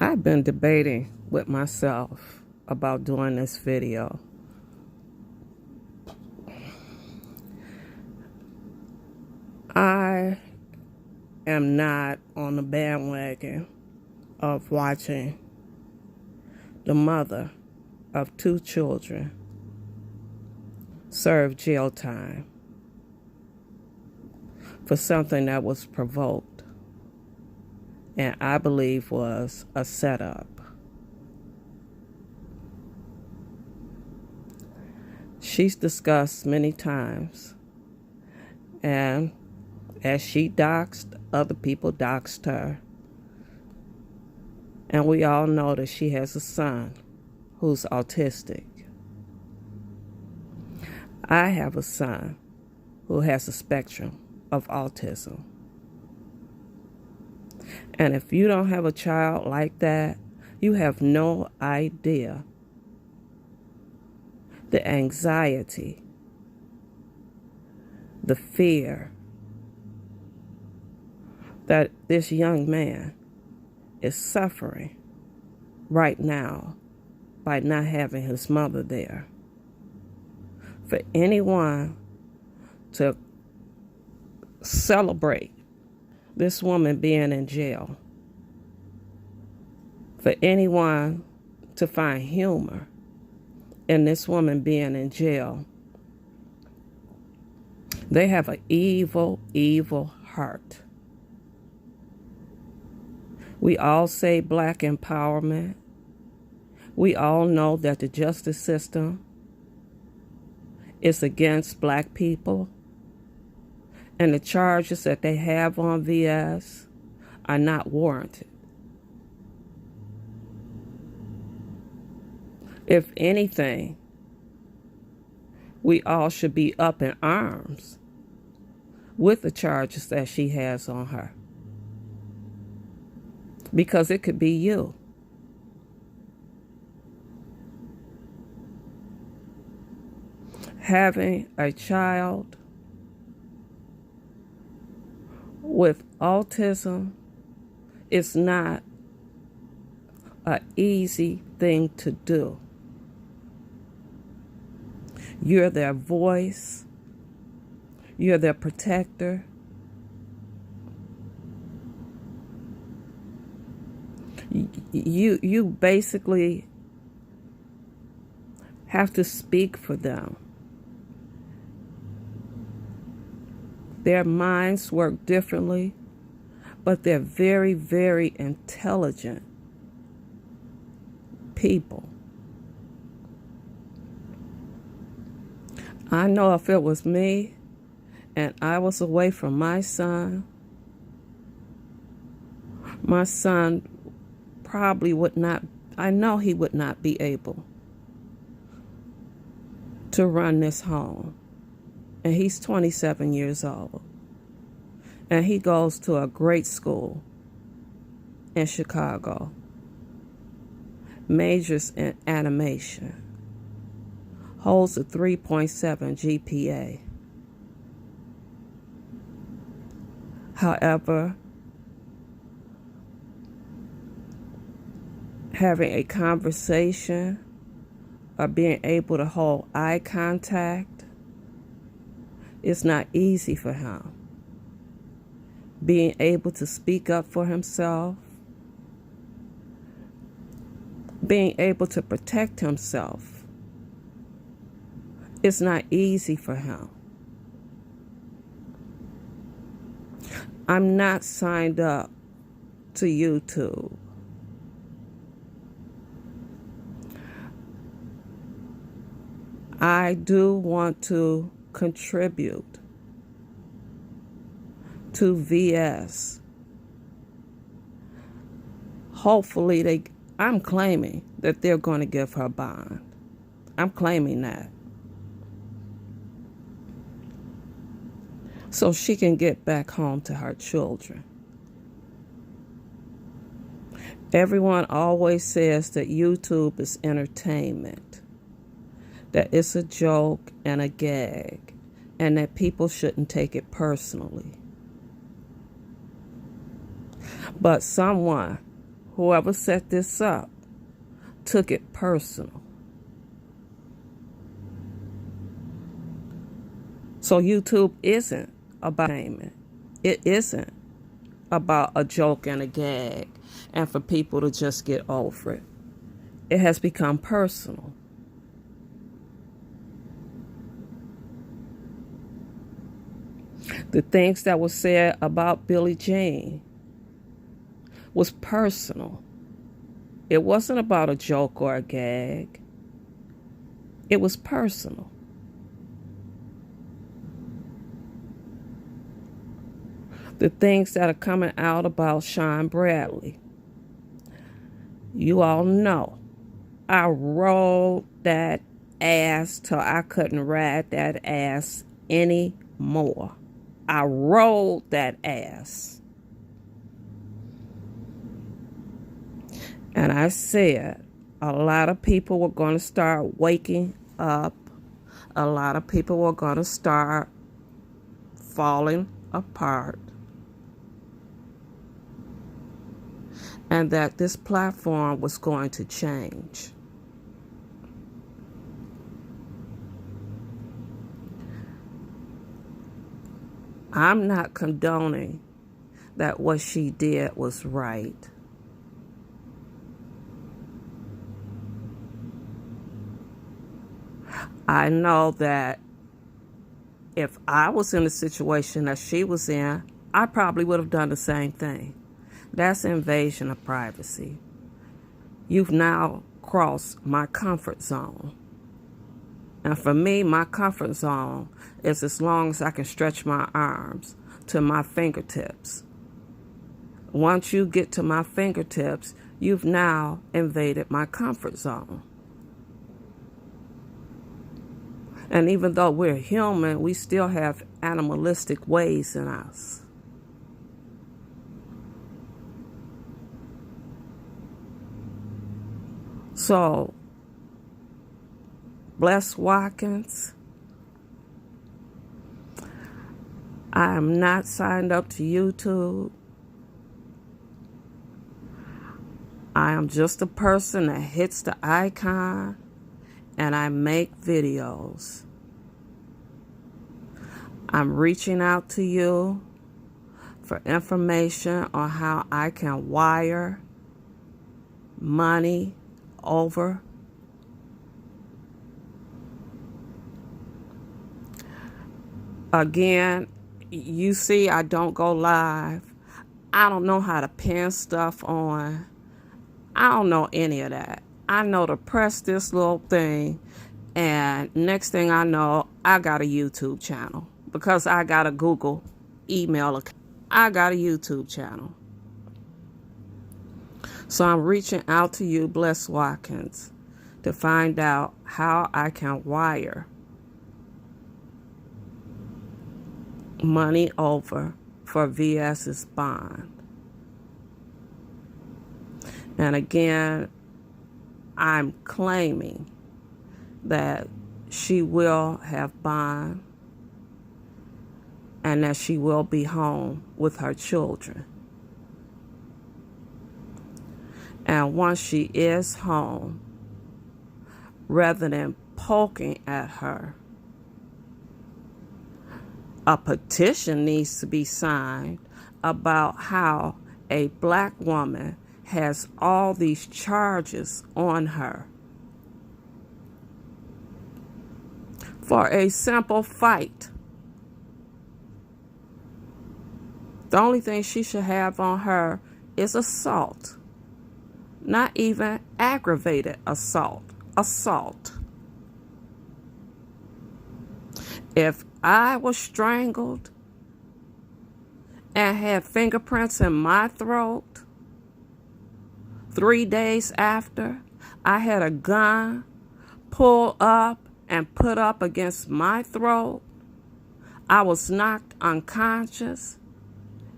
I've been debating with myself about doing this video. I am not on the bandwagon of watching the mother of 2 children serve jail time for something that was provoked and I believe was a setup. She's discussed many times, and as she doxed, other people doxed her. And we all know that she has a son who's autistic. I have a son who has a spectrum of autism. And if you don't have a child like that, you have no idea the anxiety, the fear that this young man is suffering right now by not having his mother there. For anyone to celebrate this woman being in jail, for anyone to find humor in this woman being in jail, they have an evil, evil heart. We all say black empowerment. We all know that the justice system is against black people, and the charges that they have on VS are not warranted. If anything, we all should be up in arms with the charges that she has on her, because it could be you. Having a child with autism is not an easy thing to do. You're their voice. You're their protector. You basically have to speak for them. Their minds work differently, but they're very, very intelligent people. I know if it was me and I was away from my son probably would not, I know he would not be able to run this home. And he's 27 years old. And he goes to a great school in Chicago. Majors in animation. Holds a 3.7 GPA. However, having a conversation or being able to hold eye contact is not easy for him. Being able to speak up for himself, being able to protect himself, it's not easy for him. I'm not signed up to YouTube. I do want to contribute to VS. Hopefully I'm claiming that they're going to give her bond. I'm claiming that. So she can get back home to her children. Everyone always says that YouTube is entertainment, that it's a joke and a gag, and that people shouldn't take it personally. But someone whoever set this up took it personal. So YouTube isn't about entertainment. It isn't about a joke and a gag and for people to just get over it. It has become personal. The things that were said about Billie Jean was personal. It wasn't about a joke or a gag. It was personal. The things that are coming out about Sean Bradley. You all know I rolled that ass till I couldn't ride that ass anymore. I rolled that ass. And I said a lot of people were going to start waking up. A lot of people were going to start falling apart. And that this platform was going to change. I'm not condoning that what she did was right. I know that if I was in the situation that she was in, I probably would have done the same thing. That's invasion of privacy. You've now crossed my comfort zone. And for me, my comfort zone is as long as I can stretch my arms to my fingertips. Once you get to my fingertips, you've now invaded my comfort zone. And even though we're human, we still have animalistic ways in us. So, bless Watkins. I am not signed up to YouTube. I am just a person that hits the icon and I make videos. I'm reaching out to you for information on how I can wire money over. Again, you see I don't go live. I don't know how to pin stuff on. I don't know any of that. I know to press this little thing and next thing I know, I got a YouTube channel because I got a Google email account. I got a YouTube channel. So I'm reaching out to you, Bless Watkins, to find out how I can wire money over for VS's bond. And again, I'm claiming that she will have bond and that she will be home with her children. And once she is home, rather than poking at her, a petition needs to be signed about how a black woman has all these charges on her for a simple fight. The only thing she should have on her is assault. Not even aggravated assault. Assault. If I was strangled and had fingerprints in my throat 3 days after I had a gun pulled up and put up against my throat, I was knocked unconscious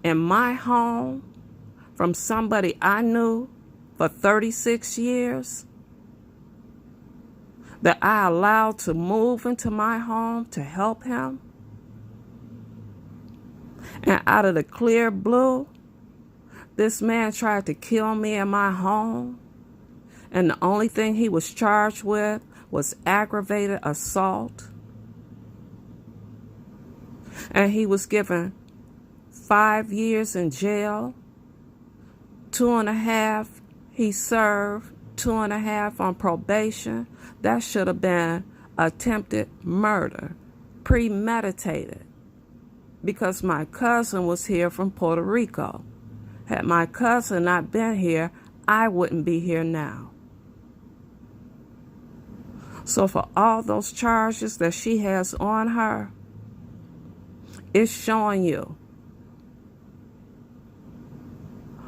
in my home from somebody I knew for 36 years, that I allowed to move into my home to help him. And out of the clear blue, This man tried to kill me in my home, and the only thing he was charged with was aggravated assault. And he was given 5 years in jail, 2.5 he served, 2.5 on probation. That should have been attempted murder, premeditated, because my cousin was here from Puerto Rico. Had my cousin not been here, I wouldn't be here now. So for all those charges that she has on her, it's showing you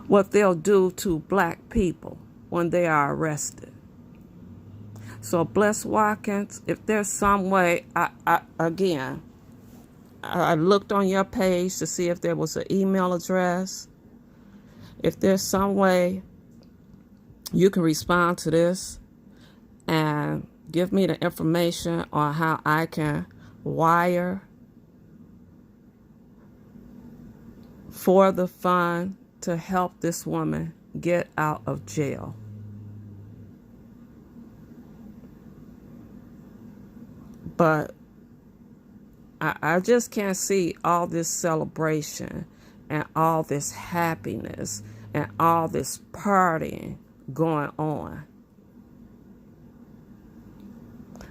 what they'll do to black people when they are arrested. So Bless Watkins, if there's some way, I looked on your page to see if there was an email address. If there's some way you can respond to this and give me the information on how I can wire for the fund to help this woman get out of jail. But I just can't see all this celebration and all this happiness and all this partying going on,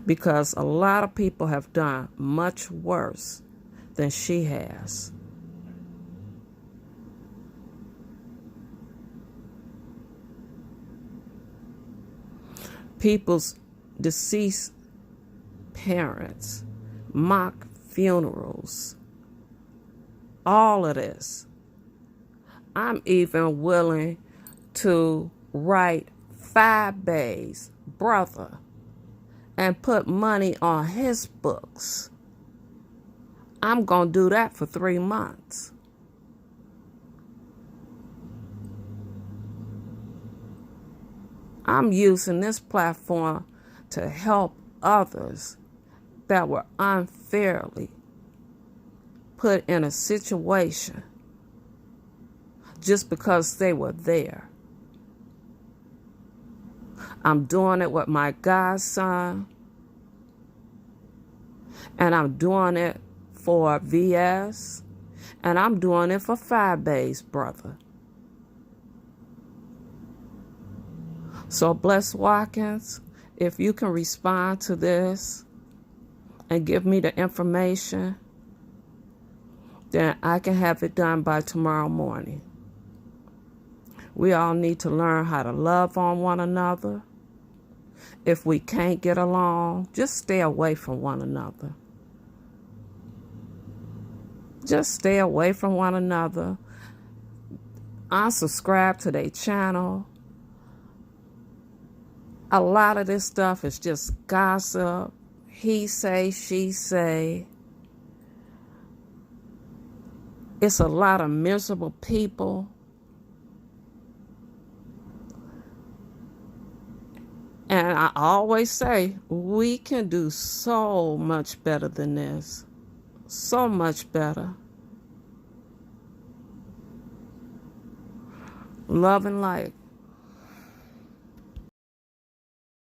because a lot of people have done much worse than she has. People's deceased parents, mock funerals, all of this. I'm even willing to write 5 days, brother, and put money on his books. I'm going to do that for 3 months. I'm using this platform to help others that were unfairly put in a situation just because they were there. I'm doing it with my godson, and I'm doing it for VS, and I'm doing it for 5 days, brother. So Bless Watkins, if you can respond to this and give me the information, then I can have it done by tomorrow morning. We all need to learn how to love on one another. If we can't get along, just stay away from one another. Just stay away from one another. Unsubscribe to their channel. A lot of this stuff is just gossip. He say, she say. It's a lot of miserable people. And I always say, we can do so much better than this. So much better. Love and light.